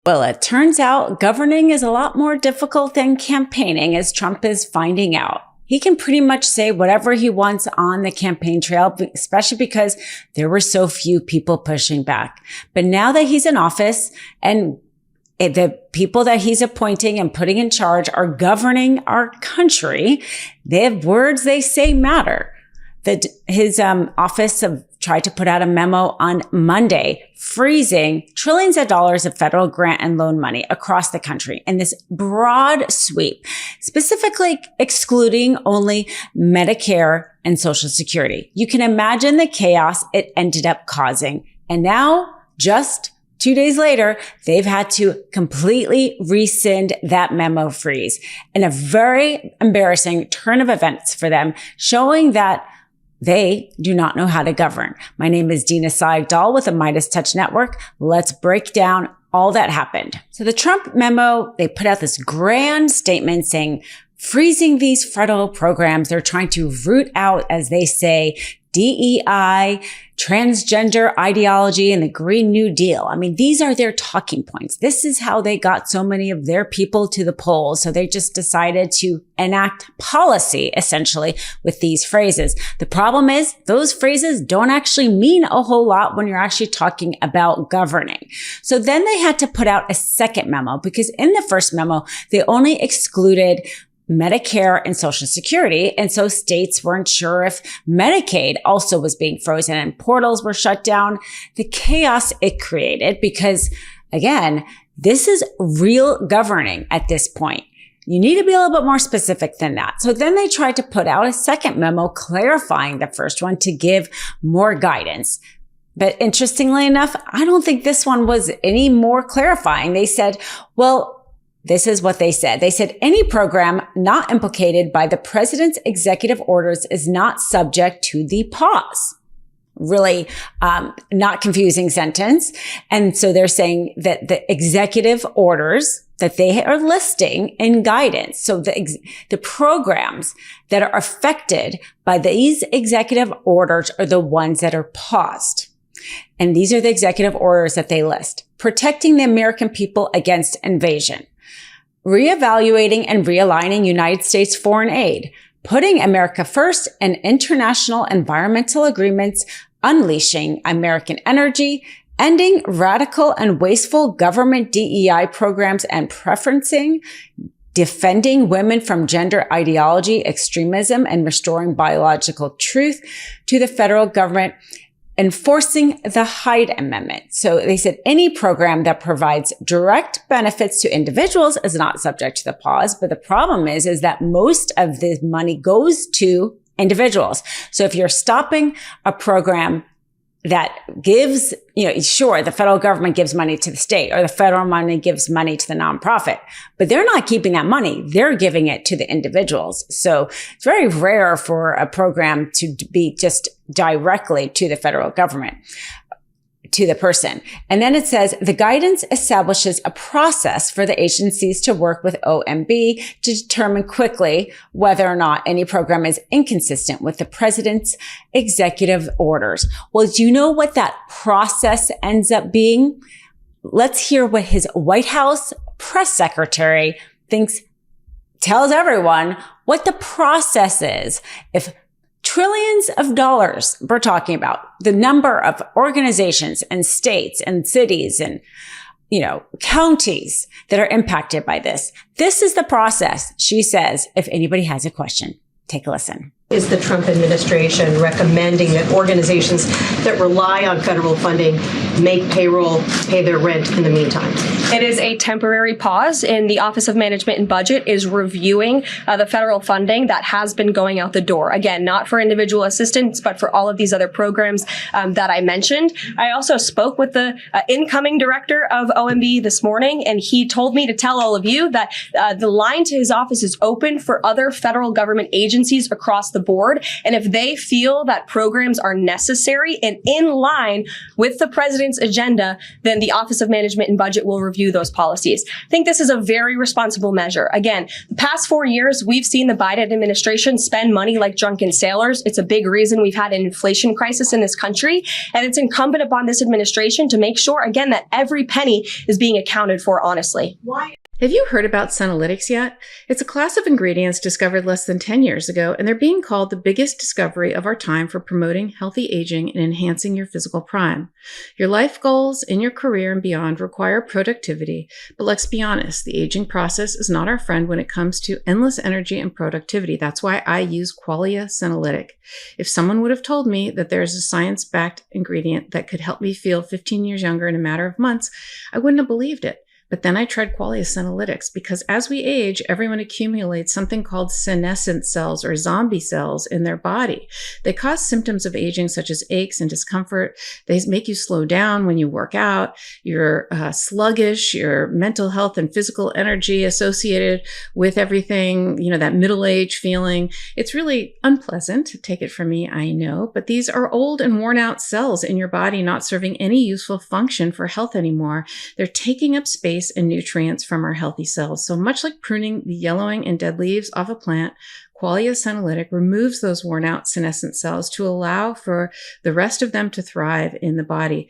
Well, it turns out governing is a lot more difficult than campaigning, as Trump is finding out. He can pretty much say whatever he wants on the campaign trail, especially because there were so few people pushing back. But now that he's in office and the people that he's appointing and putting in charge are governing our country, they have words they say matter. His office have tried to put out a memo on Monday, freezing trillions of dollars of federal grant and loan money across the country in this broad sweep, specifically excluding only Medicare and Social Security. You can imagine the chaos it ended up causing. And now, just 2 days later, they've had to completely rescind that memo freeze in a very embarrassing turn of events for them, showing that they do not know how to govern. My name is Dina Sayegh Doll with the MeidasTouch Network. Let's break down all that happened. So the Trump memo, they put out this grand statement saying, freezing these federal programs, they're trying to root out, as they say, DEI, transgender ideology, and the Green New Deal. I mean, these are their talking points. This is how they got so many of their people to the polls. So they just decided to enact policy, essentially, with these phrases. The problem is those phrases don't actually mean a whole lot when you're actually talking about governing. So then they had to put out a second memo, because in the first memo, they only excluded Medicare and Social Security. And so states weren't sure if Medicaid also was being frozen and portals were shut down. The chaos it created, because again, this is real governing at this point. You need to be a little bit more specific than that. So then they tried to put out a second memo clarifying the first one to give more guidance. But interestingly enough, I don't think this one was any more clarifying. They said, well, this is what they said. They said any program not implicated by the president's executive orders is not subject to the pause. Really, not confusing sentence. And so they're saying that the executive orders that they are listing in guidance, so the programs that are affected by these executive orders are the ones that are paused. And these are the executive orders that they list: protecting the American people against invasion, reevaluating and realigning United States foreign aid, putting America first and international environmental agreements, unleashing American energy, ending radical and wasteful government DEI programs and preferencing, defending women from gender ideology, extremism, and restoring biological truth to the federal government, enforcing the Hyde Amendment. So they said any program that provides direct benefits to individuals is not subject to the pause. But the problem is that most of the money goes to individuals. So if you're stopping a program that gives, sure, the federal government gives money to the state, or the federal money gives money to the nonprofit, but they're not keeping that money. They're giving it to the individuals. So it's very rare for a program to be just directly to the federal government, to the person. And then it says the guidance establishes a process for the agencies to work with OMB to determine quickly whether or not any program is inconsistent with the president's executive orders. Well, do you know what that process ends up being? Let's hear what his White House press secretary tells everyone what the process is. If trillions of dollars we're talking about, the number of organizations and states and cities and, counties that are impacted by this. This is the process, she says. If anybody has a question, take a listen. Is the Trump administration recommending that organizations that rely on federal funding make payroll, pay their rent in the meantime? It is a temporary pause, and the Office of Management and Budget is reviewing the federal funding that has been going out the door. Again, not for individual assistance, but for all of these other programs that I mentioned. I also spoke with the incoming director of OMB this morning, and he told me to tell all of you that the line to his office is open for other federal government agencies across the board. And if they feel that programs are necessary and in line with the president's agenda, then the Office of Management and Budget will review review those policies. I think this is a very responsible measure. Again, the past 4 years, we've seen the Biden administration spend money like drunken sailors. It's a big reason we've had an inflation crisis in this country. And it's incumbent upon this administration to make sure, again, that every penny is being accounted for honestly. Why? Have you heard about senolytics yet? It's a class of ingredients discovered less than 10 years ago, and they're being called the biggest discovery of our time for promoting healthy aging and enhancing your physical prime. Your life goals in your career and beyond require productivity, but let's be honest, the aging process is not our friend when it comes to endless energy and productivity. That's why I use Qualia Senolytic. If someone would have told me that there is a science-backed ingredient that could help me feel 15 years younger in a matter of months, I wouldn't have believed it. But then I tried Qualia Senolytics because as we age, everyone accumulates something called senescent cells or zombie cells in their body. They cause symptoms of aging such as aches and discomfort. They make you slow down when you work out. You're sluggish. Your mental health and physical energy associated with everything, that middle-age feeling. It's really unpleasant. Take it from me, I know. But these are old and worn out cells in your body not serving any useful function for health anymore. They're taking up space and nutrients from our healthy cells. So much like pruning the yellowing and dead leaves off a plant, Qualia Senolytic removes those worn out senescent cells to allow for the rest of them to thrive in the body.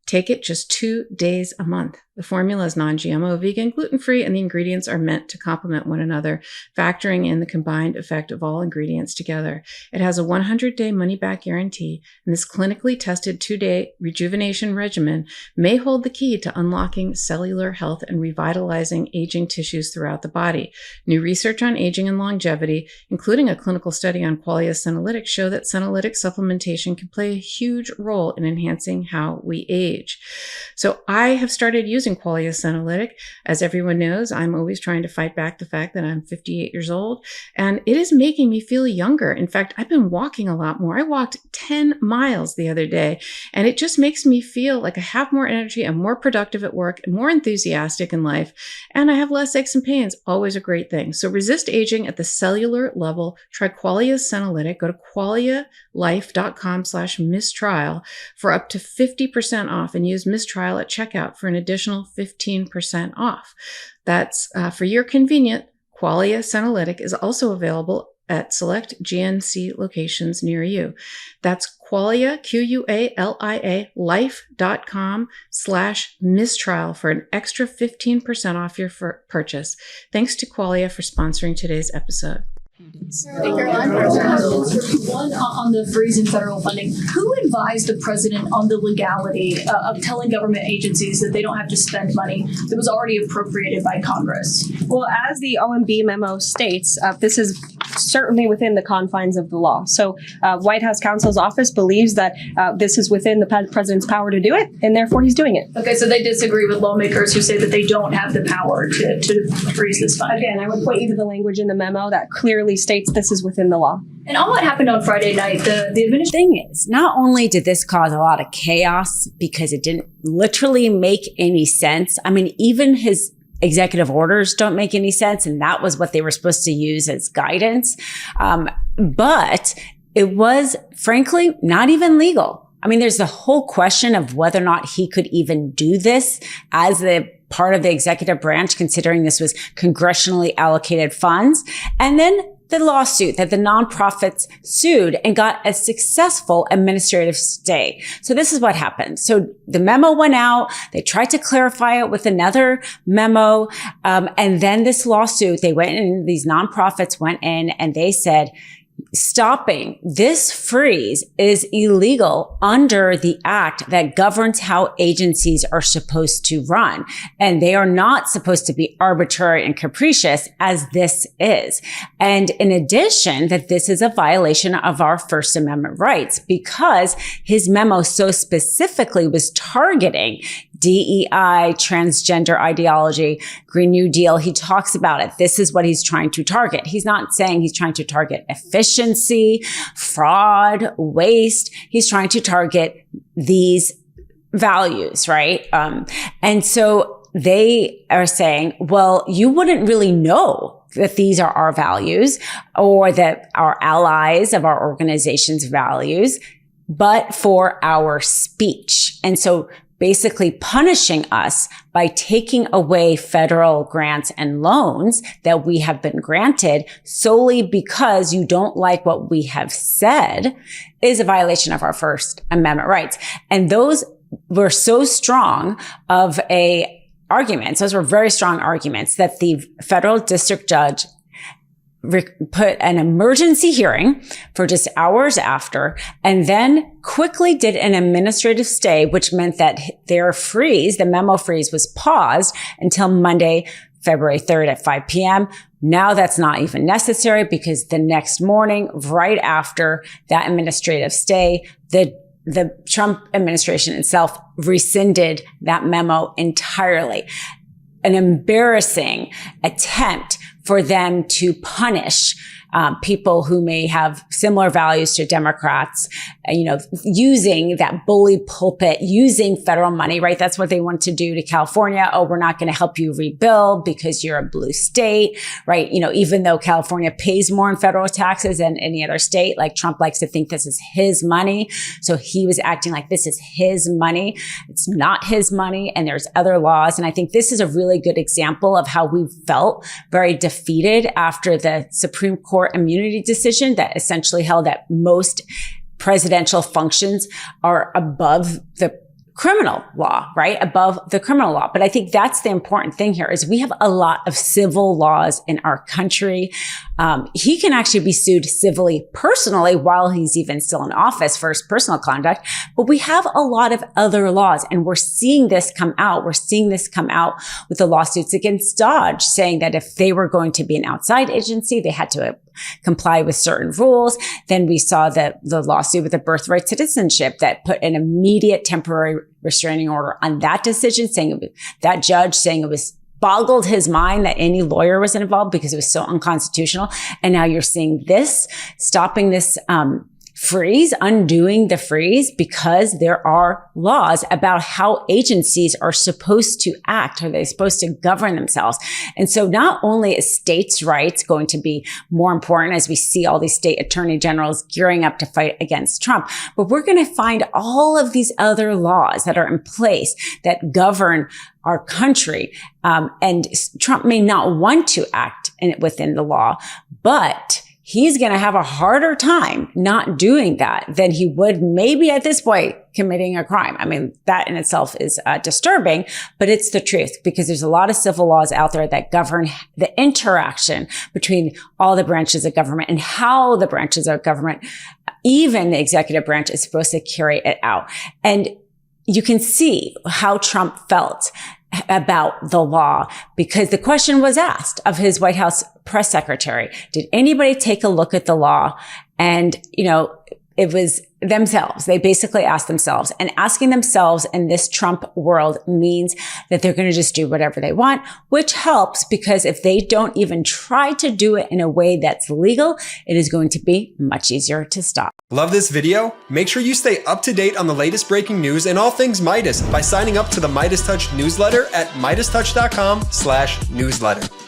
Take it just 2 days a month. The formula is non-GMO, vegan, gluten-free, and the ingredients are meant to complement one another, factoring in the combined effect of all ingredients together. It has a 100-day money-back guarantee, and this clinically tested 2-day rejuvenation regimen may hold the key to unlocking cellular health and revitalizing aging tissues throughout the body. New research on aging and longevity, including a clinical study on Qualia Senolytic, show that senolytic supplementation can play a huge role in enhancing how we age. So I have started using Qualia Senolytic. As everyone knows, I'm always trying to fight back the fact that I'm 58 years old, and it is making me feel younger. In fact, I've been walking a lot more. I walked 10 miles the other day, and it just makes me feel like I have more energy, I'm more productive at work, and more enthusiastic in life, and I have less aches and pains. Always a great thing. So resist aging at the cellular level. Try Qualia Senolytic. Go to qualialife.com/mistrial for up to 50% off, and use mistrial at checkout for an additional 15% off. That's for your convenience. Qualia Senolytic is also available at select GNC locations near you. That's Qualia, Qualia, life.com/mistrial for an extra 15% off your purchase. Thanks to Qualia for sponsoring today's episode. One on the freeze in federal funding. Who advised the president on the legality of telling government agencies that they don't have to spend money that was already appropriated by Congress? Well, as the OMB memo states, this is certainly within the confines of the law. So White House counsel's office believes that this is within the president's power to do it, and therefore he's doing it. Okay, so they disagree with lawmakers who say that they don't have the power to freeze this funding. Again, I would point you to the language in the memo that clearly states this is within the law. And on what happened on Friday night, the Thing is, not only did this cause a lot of chaos because it didn't literally make any sense. I mean, even his executive orders don't make any sense, and that was what they were supposed to use as guidance. But it was, frankly, not even legal. I mean, there's the whole question of whether or not he could even do this as the part of the executive branch, considering this was congressionally allocated funds. And then the lawsuit that the nonprofits sued and got a successful administrative stay. So this is what happened. So the memo went out. They tried to clarify it with another memo. And then this lawsuit, these nonprofits went in and they said, stopping this freeze is illegal under the act that governs how agencies are supposed to run. And they are not supposed to be arbitrary and capricious as this is. And in addition, that this is a violation of our First Amendment rights because his memo so specifically was targeting DEI, transgender ideology, Green New Deal. He talks about it. This is what he's trying to target. He's not saying he's trying to target efficiency, fraud, waste. He's trying to target these values, right? And so they are saying, well, you wouldn't really know that these are our values or that our allies of our organization's values, but for our speech. And so basically punishing us by taking away federal grants and loans that we have been granted solely because you don't like what we have said is a violation of our First Amendment rights. And those were so strong of arguments. Those were very strong arguments that the federal district judge put an emergency hearing for just hours after, and then quickly did an administrative stay, which meant that their freeze, the memo freeze, was paused until Monday, February 3rd at 5 p.m. Now that's not even necessary because the next morning, right after that administrative stay, the Trump administration itself rescinded that memo entirely. An embarrassing attempt for them to punish people who may have similar values to Democrats, using that bully pulpit, using federal money, right? That's what they want to do to California. Oh, we're not going to help you rebuild because you're a blue state, right? Even though California pays more in federal taxes than any other state, like Trump likes to think this is his money. So he was acting like this is his money. It's not his money. And there's other laws. And I think this is a really good example of how we felt very defeated after the Supreme Court immunity decision that essentially held that most presidential functions are above the criminal law, right? Above the criminal law. But I think that's the important thing here is we have a lot of civil laws in our country. He can actually be sued civilly, personally, while he's even still in office for his personal conduct. But we have a lot of other laws, and we're seeing this come out. We're seeing this come out with the lawsuits against Dodge, saying that if they were going to be an outside agency, they had to comply with certain rules. Then we saw the lawsuit with the birthright citizenship that put an immediate temporary restraining order on that decision, that judge saying it was boggled his mind that any lawyer was involved because it was so unconstitutional. And now you're seeing this, stopping this freeze, undoing the freeze because there are laws about how agencies are supposed to act, or they're supposed to govern themselves. And so not only is states' rights going to be more important as we see all these state attorney generals gearing up to fight against Trump, but we're going to find all of these other laws that are in place that govern our country. And Trump may not want to act within the law, but he's going to have a harder time not doing that than he would maybe at this point committing a crime. I mean, that in itself is disturbing, but it's the truth because there's a lot of civil laws out there that govern the interaction between all the branches of government and how the branches of government, even the executive branch, is supposed to carry it out. And you can see how Trump felt about the law because the question was asked of his White House press secretary. Did anybody take a look at the law? And, it was themselves. They basically asked themselves, and asking themselves in this Trump world means that they're going to just do whatever they want, which helps because if they don't even try to do it in a way that's legal, it is going to be much easier to stop. Love this video? Make sure you stay up to date on the latest breaking news and all things Meidas by signing up to the MeidasTouch newsletter at MeidasTouch.com/newsletter.